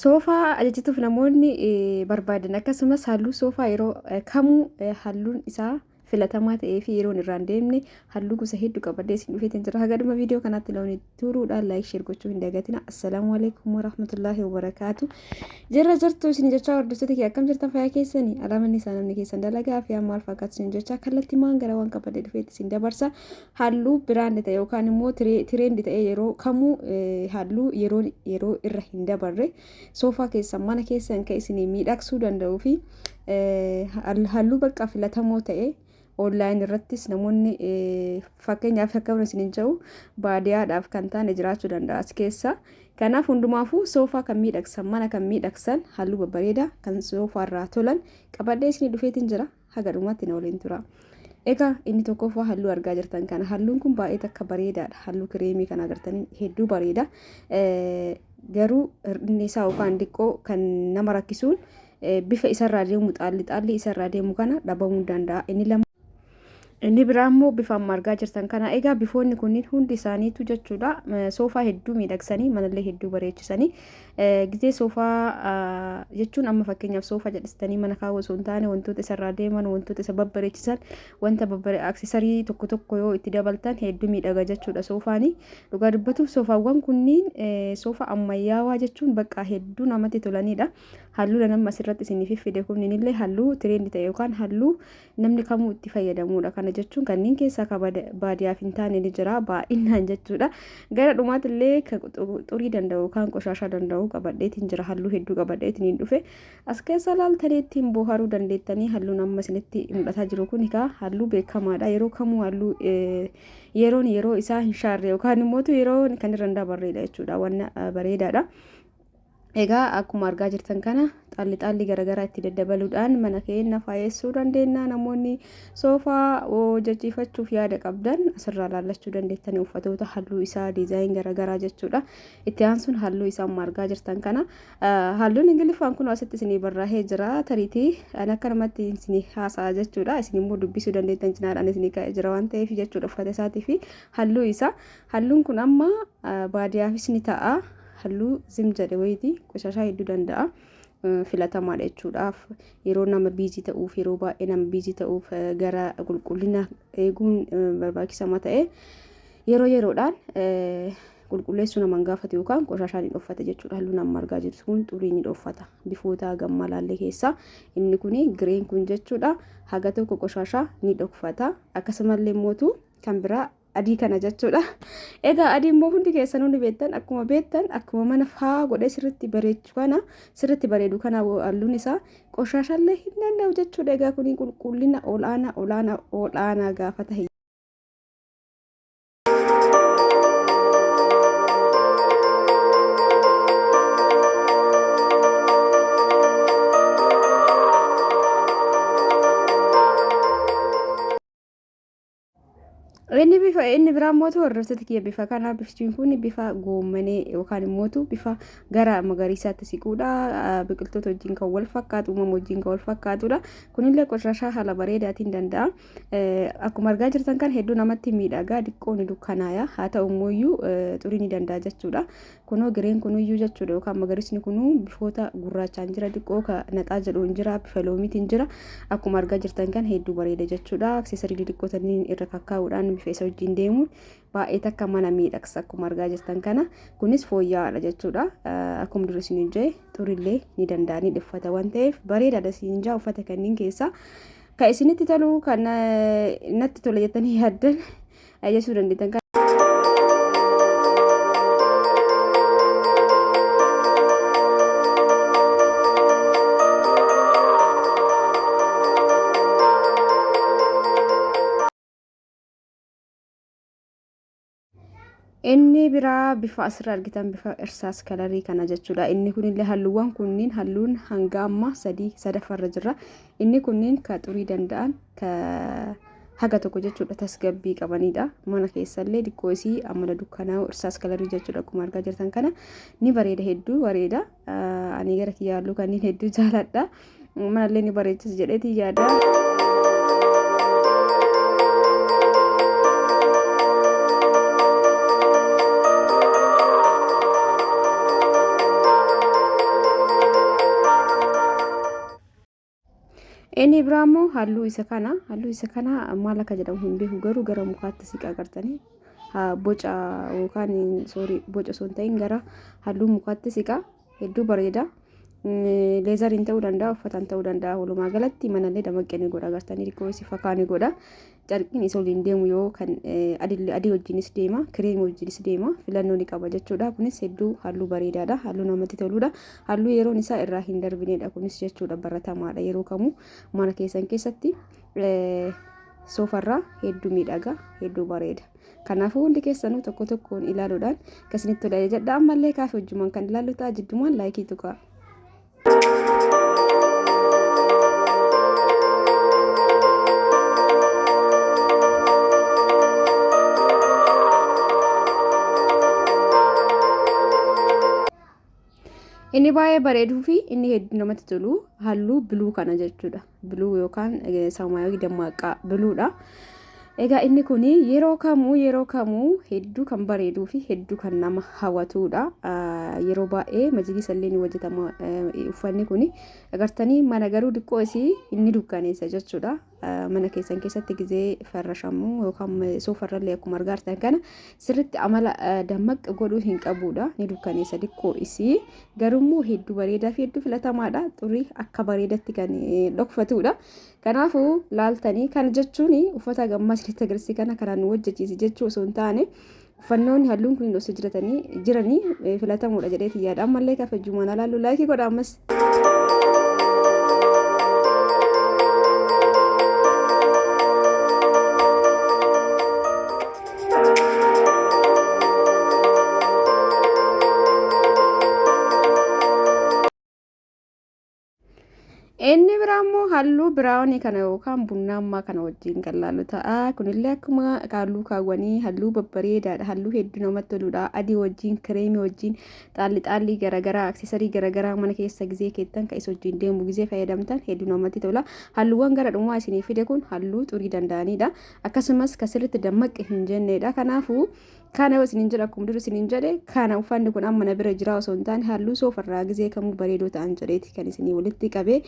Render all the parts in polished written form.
soofaa ajajatuuf namoonni barbaadan akkasumas halluu soofaa yeroo kamuu halluun isaa filatamaa ta'ee fi yeroon irraan deemne halluu gosa hedduu qabadee isin dhufeetiin jira. Hagaduma viidiyoo kanaatti loonii turuudhaan laayik sheer gochuu hin dagatina. Assalaamu alaikum warahmatullaahi wabarakaatu. Jirra jirtu isin jechaa hordoftoota kee akkam jirtan fayyaa keessanii alaamanni isaa namni keessan dalagaa fi ammaal fakkaatu isin jechaa kallattii maan gara waan qabadee dhufeetti isin dabarsa. Halluu biraandi ta'e yookaan immoo tireendii ta'e yeroo kamuu halluu yeroo irra hin dabarre soofaa keessan mana keessan kan isin miidhagsuu danda'uu fi halluu bakka filatamoo ta'e online irrattis namoonni fakkeenyaaf akka isin jedhu baadiyyaadhaaf kan taane jiraachuu danda'a as keessa. Kanaaf hundumaafuu soofaa kan miidhagsan mana kan miidhagsan halluu babbareedaa kan soofaarraa tolan qabadhee isin dhufeetiin jira. Haga dhumaatti na waliin tura. Egaa inni tokkoffaa halluu argaa jirtan kana halluun kun baay'ee takka bareedaadha. Halluu kireemii kan agartanii hedduu bareeda. Garuu inni isaa yookaan diqqoo kan nama rakkisuun bifa isarraa deemu xaalli isarraa deemu kana dhabamuu danda'a. Inni biraa immoo bifa amma argaa jirtan kana egaa bifoonni kunniin hundi isaaniitu jechuudha soofaa hedduu miidhagsanii manallee hedduu bareechisanii gizee soofaa jechuun amma fakkeenyaaf soofaa jedhistanii mana kaawwatu osoo hin taane wantoota isarraa deeman wantoota isa babbareechisan wanta aksesarii tokko yoo itti dabaltan hedduu miidhaga jechuudha soofaanii. Dhugaa dubbatuuf soofaawwan kunniin soofaa ammayyaawaa jechuun bakka hedduu namatti tolanidha. Halluu nama asirratti isiniif fide kunniinillee halluu tireendii ta'e yookaan halluu namni kamuu itti fayyadamudha. Kana jechuun kanneen keessaa baadiyyaaf hin taane ni jira baay'inaan jechuudha. Gara dhumaatillee xurii danda'u yookaan qoshaashaa danda'u qabadheetiin jira halluu hedduu qabadheetiin hin dhufe as keessa laaltanii ittiin bohaaruu dandeettanii halluun amma isinitti mul'ataa jiru kun egaa halluu beekamaadha. Yeroo kamuu halluu yeroo isaa hin shaarre yookaan immoo yeroo kan irra hin dabarreedha jechuudha. Wanna bareedaadha. Egaa akkuma argaa jirtan kana xaalli garagaraa itti daddabaluudhaan mana keenya faayyessuu dandeenya. Namoonni soofaa hojjechiifachuuf yaada qabdan asirraa laallachuu dandeettanii uffatoota halluu isaa diizaayin garagaraa jechuudha. Itti aansuun halluu isaa amma argaa jirtan kana halluun ingiliffaan kun asitti isinii barraa'ee jira. Tariitii an akka namatti isinii haasa'a jechuudha. Isin immoo dubbisuu dandeettan cinaadhaan isinii ka'ee jira waan ta'eef jechuudha uffata isaatii fi halluu isaa. Halluun kun amma baadiyyaafis ni ta'a. Halluu zim jedhe wayitii qoshaashaa hedduu danda'a filatamaadha jechuudhaaf yeroo nama biizii ta'uuf yeroo baay'ee nama biizii ta'uuf gara qulqullina eeguun barbaachisamaa ta'e yeroodhaan qulqulleessuu naman gaafate yookaan qoshaashaa ni dhoffata jechuudha. Halluun amma argaa jirtu kun xurii ni dhoffata bifoota gammalaallee keessaa inni kun gireen kun jechuudha haga tokko qoshaashaa ni dhoffata akkasumallee mootu kan biraa adii kana jechuudha. Egaa adii immoo hundi keessan hundi beektan akkuma mana faa godhee sirriitti bareechu kana sirriitti bareedu kana halluun isaa qoshaashallee hin danda'u jechuudha. Egaa kun qulqullina olaanaa gaafata. Inni biraa mootu hordoftoota kiyya bifa kana biftiin kun bifa goommanee yookaan immoo bifa gara magariisaatti siquudha. Biqiltoota wajjin kan wal fakkaatu uumama wajjin kan wal fakkaatudha. Kunillee qoshaashaa haala bareedaatiin danda'a. Akkuma argaa jirtan kan hedduu namatti miidhagaa diqqoo ni dukkanaaya haa ta'u immoo xurii ni danda'a jechuudha. Kunoo gireen kunuyyuu jechuudha yookaan magariisni kunuu bifoota gurraachaan jira diqqoo ka naxaa jedhuun jira bifa loomiitiin jira. Akkuma argaa jirtan kan hedduu bareeda jechuudha. Aksesarii xixiqqootanii irra kakkaa'uudhaan bifa isa wajjin deemuun baay'ee takka mana miidhagsa akkuma argaa jirtan kana kunis fooyya'aadha jechuudha. Akkuma dura isin jee xurillee ni danda'a ni uffata waan ta'eef bareedaadha isin jaa uffata kanneen keessaa kan isinitti tolu kan natti tola jettanii yaaddan ajajuu dandeettan. Inni biraa bifa asirraa argitan bifa irsaas kalarii kana jechuudha. Inni kunillee halluuwwan kunniin halluun hanga amma sadaffarra jira. Inni kunniin ka xurii danda'an ka haga tokko jechuudha tasgabbii qabanidha. Mana keessallee diqqoo isii amala dukkanaa irsaas kalarii jechuudha. Akkuma argaa jirtan kana ni bareeda hedduu bareeda. Ani gara kiyya halluu kanneen hedduu jaaladha. Manallee ni bareechis jedheeti yaada. inni biraa immoo halluu isa kana maal akka jedhamu hin beeku garuu gara mukaatti siqaa gartanii boca yookaan boca osoo hin ta'in gara halluu mukaatti siqaa hedduu bareeda. Leezariin ta'uu danda'a uffataan ta'uu danda'a walumaa galatti manallee damaqqanii godha gartanii xiqqoo si fakkaanii godha. Carqiin isa waliin deemu yoo kan adii wajjinis deema kireemii wajjinis deema filannoo ni qaba jechuudha. Kunis hedduu halluu bareedaadha, halluu namatti toludha, halluu yeroon isaa irraa hin darbinedha kunis jechuudha. Baratamaadha yeroo kamuu mana keessan keessatti soofarraa hedduu miidhaga, hedduu bareeda. Kanaafuu hundi keessanuu tokko tokkoon ilaaluudhaan akkasinitti tola jedha. Ammallee kaafee wajjumaan kan ilaallu ta'a jiddumaan laayikii tuqaa. Inni baay'ee bareeduu fi inni hedduu namatti tolu halluu biluu kana jechuudha. Biluu yookaan samaayawii dammaqaa biluudha. Egaa inni kun yeroo kamuu hedduu kan bareeduu fi hedduu kan nama hawwatudha. Yeroo baay'ee majlisa illee ni hojjetama uffanni kun. Agartanii mana garuu diqqoo isii inni dukkaneessa jechuudha. Mana keessan keessatti gizee farrashamu yookaan soofarrallee akkuma argartan kana sirriitti amala dammaqaa godhuu hin qabudha. Ni dukkaneessa diqqoo isii garuu hedduu bareedaa fi hedduu filatamaadha. Xurii akka bareedatti kan dhokfatudha. Kanaafuu laaltanii kan jechuun uffata gammas itti agarsiisa kana kanaan hojjechiisi jechuu osoo hin taane uffannoonni halluun kun osoo jiranii filatamuudha jedheeti yaada. Ammallee kaafajjumaan ilaallu laayikii godha ammas. Inni biraa immoo halluu biraawunii kana yookaan bunnaammaa kana wajjin kan laallu ta'a. Kunillee akkuma halluu kaawwanii halluu babbareedaadha. Halluu hedduu namatti toludha. Adii wajjin kireemii wajjin xaalli garaagaraa aksisarii garaagaraa mana keessa gizee keettan kan isa wajjin deemu gizee fayyadamtan hedduu namatti tola. Halluuwwan gara dhumaa isinii fide kun halluu xurii danda'anidha. Akkasumas kasirritti dammaqe hin jennedha. Kanaafuu kana isiniin jedha akkuma dura isiniin jedhe kana uffanni kun amma na bira jira osoo hin taane halluu soofarraa gizee kamuu bareedoo ta'an jedheeti kan isinii walitti qabee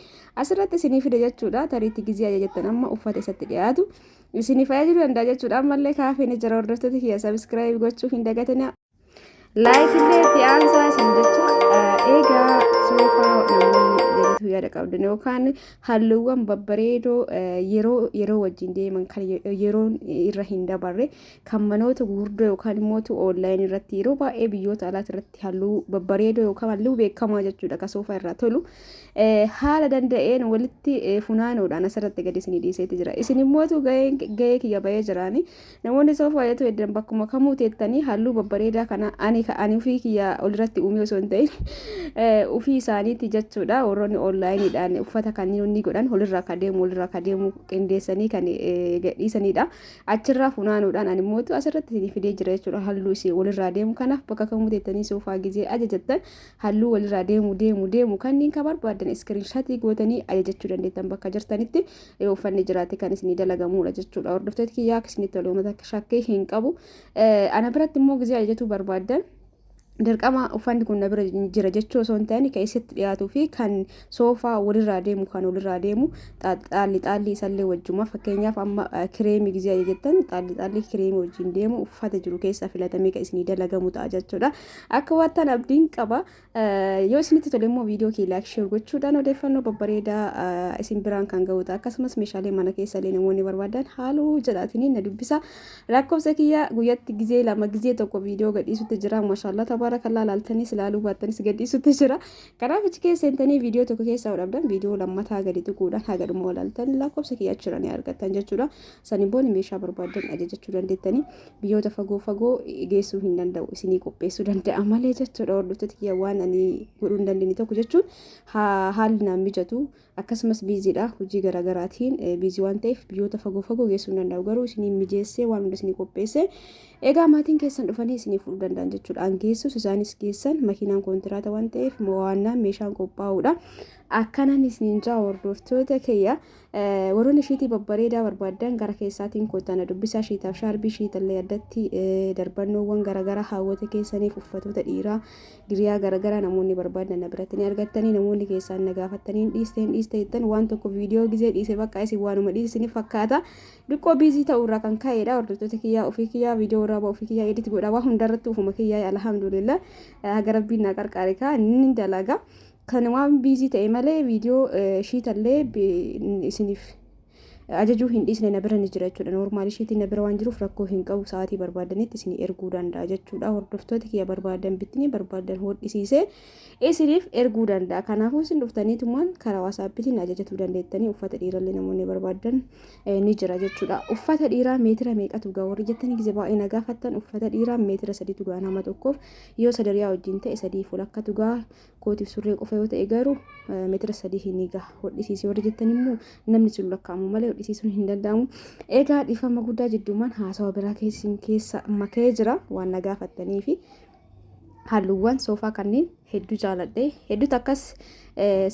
asirratti isinii fide jechuudha. Tariitti gizee ajajattan amma uffata isatti dhiyaatu isinii fayyaduu danda'a jechuudha. Ammallee kaafeen jira hordoftoota kiyya sabiskiraayib gochuu hin dagatina. Laayik illee itti aansaa isin jecha eegaa soofaa namoonni jedhatu yaada qabdan yookaan halluuwwan babbareedoo yeroo wajjin deeman kan yeroon irra hin dabarre kan manoota gurguddoo yookaan immoo onlaayinii irratti yeroo baay'ee biyyoota alaati irratti halluu babbareedoo yookaan halluu beekamaa jechuudha ka soofaa irraa tolu haala danda'een walitti funaanuudhaan asirratti gadi isinii dhiiseeti jira. Isin immoo gahee kiyya bahee jiraani namoonni soofaa jedhu heddan bakkuma kamuu teettanii halluu babbareedaa kana ani ufii kiyya olirratti uumee osoo hin ta'in ufii isaaniiti jechuudha. Warroonni onlaayiniidhaan uffata kan inni godhan walirraa kadeemu qindeessanii kan gadhiisanidha. Achirraa funaanuudhaan ani immoo asirratti isinii fidee jira jechuudha. Halluu isii walirraa deemu kanaaf bakka kamuu teettanii soofaa gizee ajajattan halluu walirraa deemu kanneen ka barbaadan iskiriinshaatii gootanii ajajachuu dandeettan bakka jirtanitti uffanni jiraate kan isinii dalagamuudha jechuudha. Hordoftoota kiyyaa akkasinitti tole uummata shakkii hin qabu. Ana biratti immoo gizee ajajachuu barbaadan dirqama uffanni kun na bira jira jechuu osoo hin ta'in kan isatti dhiyaatuu fi kan soofaa walirraa deemu xaalli isallee wajjuma fakkeenyaaf amma kireemii gizee ajajattan xaalli kireemii wajjin deemu uffata jiru keessaa filatamee kan isinii dalagamu ta'a jechuudha. Akka waattan abdiin qaba. Yoo isinitti tole immoo viidiyoo kee laayik sheer gochuudhaan odeeffannoo babbareedaa isin biraan kan ga'u ta'a. Akkasumas meeshaalee mana keessallee namoonni barbaadan haaluu jedhaatanii na dubbisa. Lakkoofsa kiyya guyyatti gizee lama gizee tokko viidiyoo gadhiisutti jira. Maashaallah tabaarakallaa laaltanis ilaaluu baattanis gadhiisutti jira. Kanaaf achi keessa seentanii viidiyoo tokko keessaa hodhabdan viidiyoo lammataa gadi tuquudhaan hagadhuma laaltan lakkoofsa kiyya achirranii argattan jechuudha. Saniboonni meeshaa barbaadan ajajachuu dandeettanii biyyoota fagoo geessuu hin danda'u isinii qopheessuu danda'a malee jechuudha. Hordoftoota kiyya waan ani godhuu hin dandeenye tokko jechuun haalli naan mijatu akkasumas biiziidha hojii garaagaraatiin biizii waan ta'eef biyyoota fagoo geessuu hin danda'u garuu isinii mijeessee waan hunda isinii qopheessee egaa maatiin keessan dhufanii isinii fuudhuu danda'an jechuudha. An geessu geessus isaanis geessan makiinaan kontiraata waan ta'eef waannaan meeshaan qophaa'uudha. Akkanan isiniin jaa hordoftoota kiyya warroonni ishiitii babbareedaa barbaadan gara keessaatiin kootana dubbisaa shiitaaf shaarbii shiitallee addatti darbannoowwan garagara hawwata keessaniif uffatoota dhiiraa giriyaa garagara namoonni barbaadan biratti ni argattanii namoonni keessaan na gaafattanii dhiisteettan waan tokko viidiyoo gizee dhiise bakka isin waanuma dhiisiniif fakkaata dhiqqoo biizii ta'urraa kan ka'eedha. Hordoftoota kiyyaa ofii kiyyaa viidiyoo waraabaa ofii kiyyaa edit godha waa hundarratti ufuma kiyyaa alhamdulillah garabbiin na qarqaarikaa ni dalaga. Kan waan biizii ta'e malee viidiyoo shiitallee isiniif ajajuu hin dhiisne na bira ni jira jechuudha. Noormaali shiitiin na bira waan jiruuf rakkoo hin qabu sa'aatii barbaadanitti isin erguu danda'a jechuudha. Hordoftoota kiyya barbaadan bitni barbaadan hodhisiisee isiniif erguu danda'a. Kanaafuu isin dhuftaniitumaan karaa waasaappiitiin ajajatuu dandeettanii uffata dhiirallee namoonni barbaadan ni jira jechuudha. Uffata dhiiraa meetira meeqatu gaa warri jettanii gizee baay'ee na gaafattan uffata dhiiraa meetira 3tu gaa nama tokkoof yoo sadariyaa wajjin ta'e 3 fulakkatu gaa kootiif surree qofa yoo ta'e garuu meetira 3 hin gaa hodhisiisee warri jettan immoo namni sun lakkaamu malee hodhisiisuun hin danda'amu. Egaa dhiifama guddaa jidduumaan haasawa biraa keessa makee jira waan na gaafattanii fi halluuwwan soofaa kanneen hedduu jaaladhe hedduutu akkas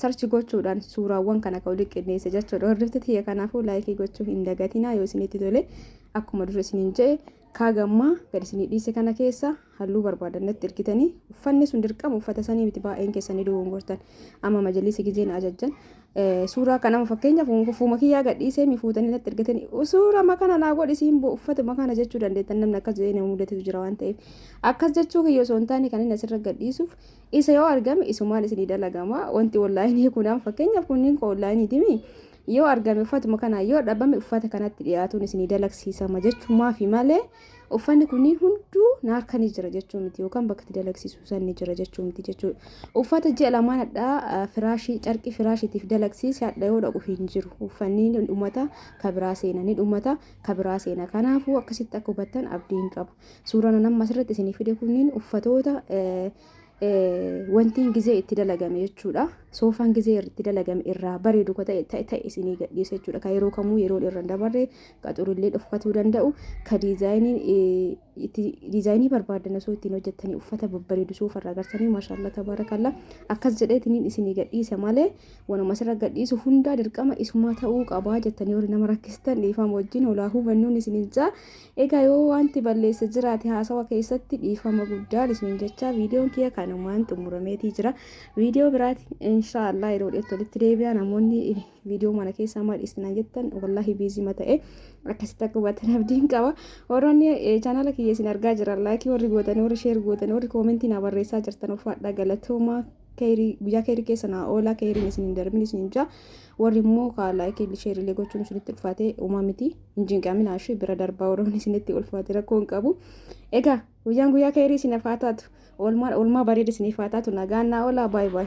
sarchi gochuudhaan suuraawwan kana ka waliin qindeesse jechuudha. Hordoftoota kanaafuu laayikii gochuu hin dagatinaa yoo isinitti tole akkuma dura isiniin jedhe kaagammaa gadi isinii dhiise kana keessa halluu barbaadannetti ergitanii uffanni sun dirqama uffata sanii miti baay'een keessanii dogongortan amma majalisi gizeen ajajjan suuraa kanama fakkeenyaaf fuuma kiyyaa gadhiisee mifuutanii natti ergatanii suuraa makana naa godhisiin uffata makana jechuu dandeettan namni akkas jedhee nama mudatetu jira waan ta'eef akkas jechuu kiyyoo osoo hin taane kan inni asirra gadhiisuuf isa yoo argame isumaan isinii dalagama wanti onlaayinii kunaan fakkeenyaaf kunniin ko onlaayiniitimi yoo argame uffatuma kana yoo dhabame uffata kanatti dhiyaatuun isinii dalagsiisama jechuumaa fi malee uffanni kunniin hunduu naarkanii jira jechuu miti yookaan bakka itti dalagsiisu sanni jira jechuu miti jechuudha. Uffata ji'a lamaan hadhaa firaashii carqii firaashiitiif dalagsiise hadha yoo dhaqu hin jiru uffanni dhumata kabiraa seena ni dhumata kabiraa seena. Kanaafuu akkasitti akka hubattan abdiin qaba. Suuraan nama asirratti isinii fide kunniin uffatoota wantiin gizee itti dalagame jechuudha. Soofaan gizee itti dalagame irraa bareedu ka ta'e isinii gadhiisa jechuudha. Ka yeroo kamuu yeroo irra dabarre qaxurullee dhufkatuu danda'u ka diizaayinii barbaadan osoo ittiin hojjettanii uffata babbareedu soofarraa gartanii maashaallah tabaarakallaa akkas jedheetiniin isinii gadhiisa malee wanuma asirra gadhiisu hundaa dirqama isumaa ta'uu qabaa jettanii warri nama rakkistan dhiifama wajjin olaa hubannuun isiniin jaa. Egaa yoo wanti balleessa jiraate haasawa keessatti dhiifama guddaan isiniin jechaa viidiyoon kiyya kanumaan xumurameetii jira. Viidiyoo biraati inshallah yeroo dhiyootti walitti deebi'a. Namoonni viidiyoo mana keessaa maal dhiistan jettan wallahi biizii ta'e akkasitti akka hubatan abdiin qaba. Warroonni chaanaala kiyya isin argaa jiran laayikii warri gootan warri sheer gootan warri koomentii na barreessaa jirtan ulfaadha galatooma guyyaa keerii keessa naa oolaa keeriin isin hin darbin isin jaa. Warri immoo laayikii sheerillee gochuun isinitti ulfaate uumaa miti hin jinqamin ashii bira darbaa warroonni isinitti ulfaate rakkoo hin qabu. Egaa guyyaa keerii isin faataatu oolmaa bareeda isin faataatu nagaan naa oolaa baay'ee.